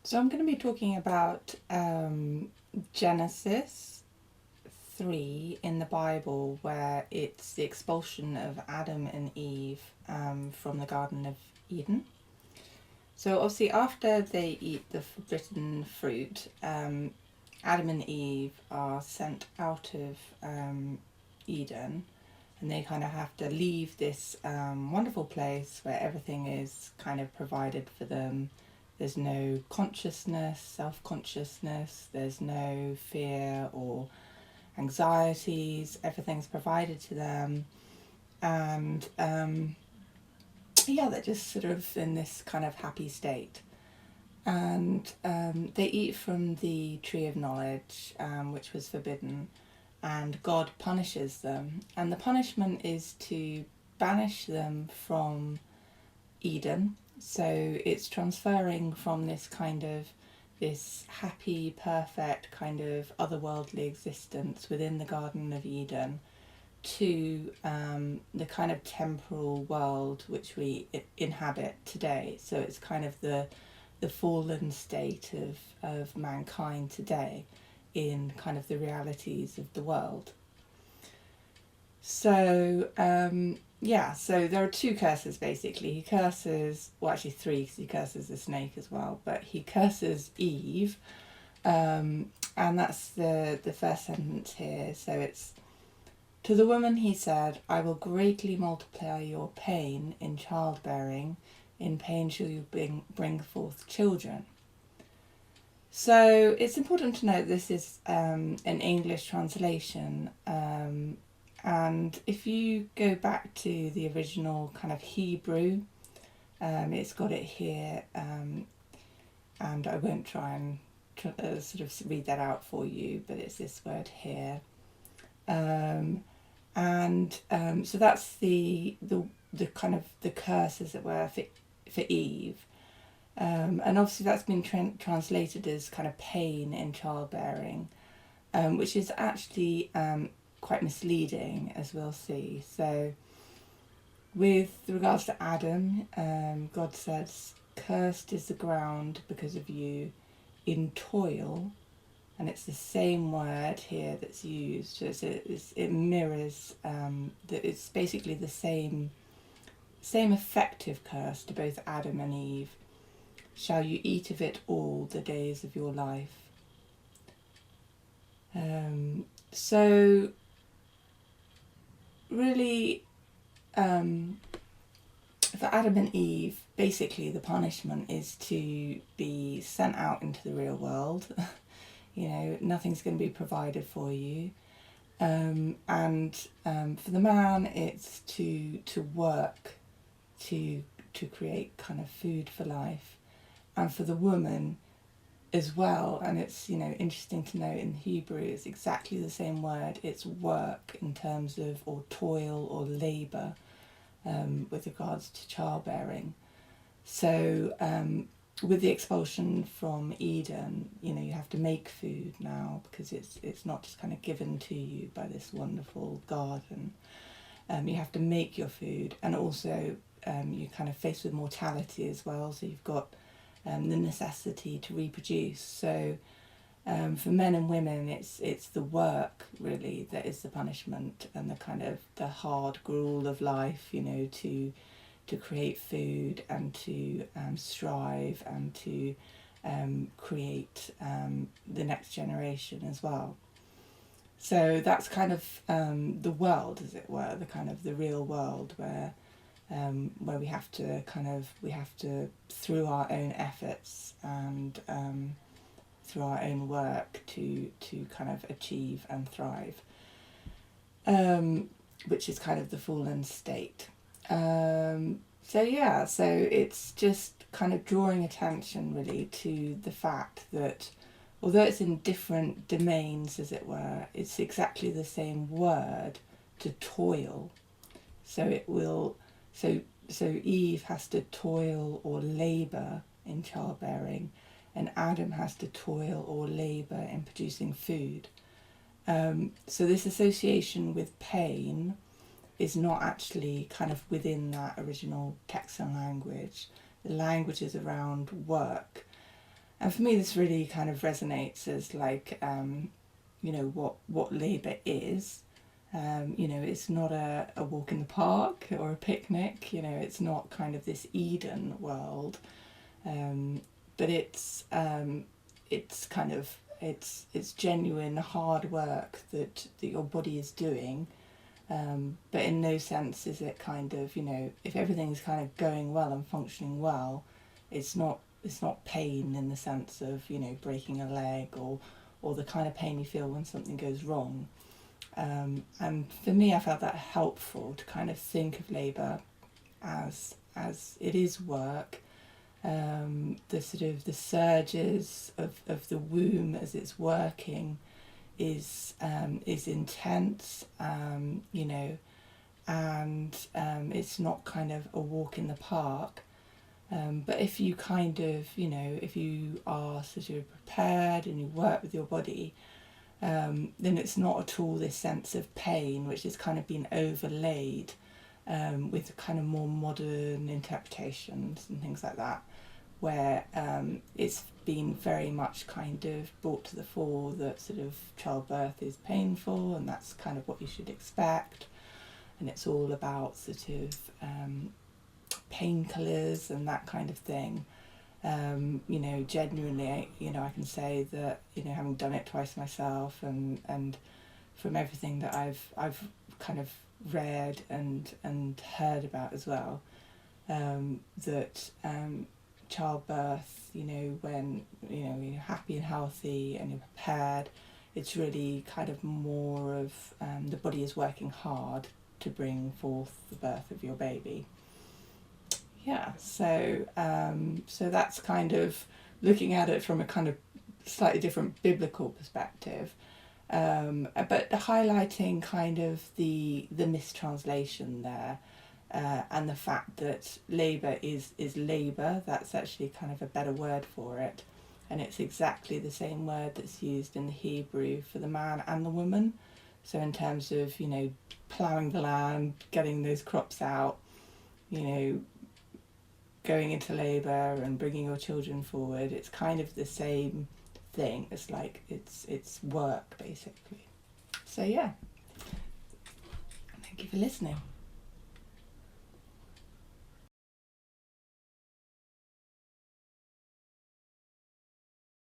So I'm going to be talking about Genesis 3 in the Bible, where it's the expulsion of Adam and Eve from the Garden of Eden. So obviously after they eat the forbidden fruit, Adam and Eve are sent out of Eden, and they kind of have to leave this wonderful place where everything is kind of provided for them. There's no consciousness, self-consciousness, there's no fear or anxieties, everything's provided to them. And they're just sort of in this kind of happy state. And they eat from the tree of knowledge, which was forbidden, and God punishes them. And the punishment is to banish them from Eden. So it's transferring from this happy, perfect kind of otherworldly existence within the Garden of Eden to the kind of temporal world which we inhabit today. So it's kind of the fallen state of mankind today in kind of the realities of the world. So so there are two curses basically. He curses, well actually three, because he curses the snake as well, but he curses Eve, and that's the first sentence here. So it's, to the woman he said, I will greatly multiply your pain in childbearing, in pain shall you bring forth children. So it's important to note this is an English translation, and if you go back to the original kind of Hebrew, it's got it here, and I won't try and sort of read that out for you, but it's this word here. So that's the kind of the curse, as it were, for Eve. And obviously that's been translated as kind of pain in childbearing, which is actually quite misleading, as we'll see. So with regards to Adam, God says, cursed is the ground because of you, in toil, and it's the same word here that's used. So it mirrors that it's basically the same effective curse to both Adam and Eve. Shall you eat of it all the days of your life? So really, for Adam and Eve, basically the punishment is to be sent out into the real world. Nothing's going to be provided for you. And for the man, it's to work to create kind of food for life. And for the woman as well, and it's interesting to note in Hebrew it's exactly the same word. It's work in terms of, or toil or labour, with regards to childbearing. So with the expulsion from Eden, you have to make food now, because it's not just kind of given to you by this wonderful garden. You have to make your food, and also you're kind of faced with mortality as well. So you've got the necessity to reproduce. So for men and women, it's the work really that is the punishment, and the kind of the hard gruel of life, to create food and to strive and to create the next generation as well. So that's kind of the world, as it were, the kind of the real world where we have to through our own efforts and through our own work to kind of achieve and thrive, which is kind of the fallen state. So it's just kind of drawing attention really to the fact that although it's in different domains, as it were, it's exactly the same word, to toil. So Eve has to toil or labour in childbearing, and Adam has to toil or labour in producing food. So this association with pain is not actually kind of within that original text and language. The language is around work. And for me, this really kind of resonates as like, you know, what labour is. You know, it's not a walk in the park or a picnic, you know, it's not kind of this Eden world, but it's kind of, it's genuine hard work that your body is doing, but in no sense is it kind of, you know, if everything's kind of going well and functioning well, it's not pain in the sense of, you know, breaking a leg or the kind of pain you feel when something goes wrong. And for me, I felt that helpful to kind of think of labour as it is work. The sort of the surges of the womb as it's working is intense, you know, and it's not kind of a walk in the park. But if you kind of, you know, if you are sort of prepared and you work with your body, then it's not at all this sense of pain, which has kind of been overlaid with kind of more modern interpretations and things like that, where it's been very much kind of brought to the fore that sort of childbirth is painful and that's kind of what you should expect, and it's all about sort of painkillers and that kind of thing. You know, genuinely, you know, I can say that, you know, having done it twice myself, and from everything that I've kind of read and heard about as well, that childbirth, you know, when, you know, you're happy and healthy and you're prepared, it's really kind of more of the body is working hard to bring forth the birth of your baby. Yeah, so that's kind of looking at it from a kind of slightly different biblical perspective, but highlighting kind of the mistranslation there, and the fact that labour is labour. That's actually kind of a better word for it, and it's exactly the same word that's used in the Hebrew for the man and the woman. So in terms of, you know, ploughing the land, getting those crops out, you know, going into labour and bringing your children forward, it's kind of the same thing. It's like it's work basically. So yeah, thank you for listening.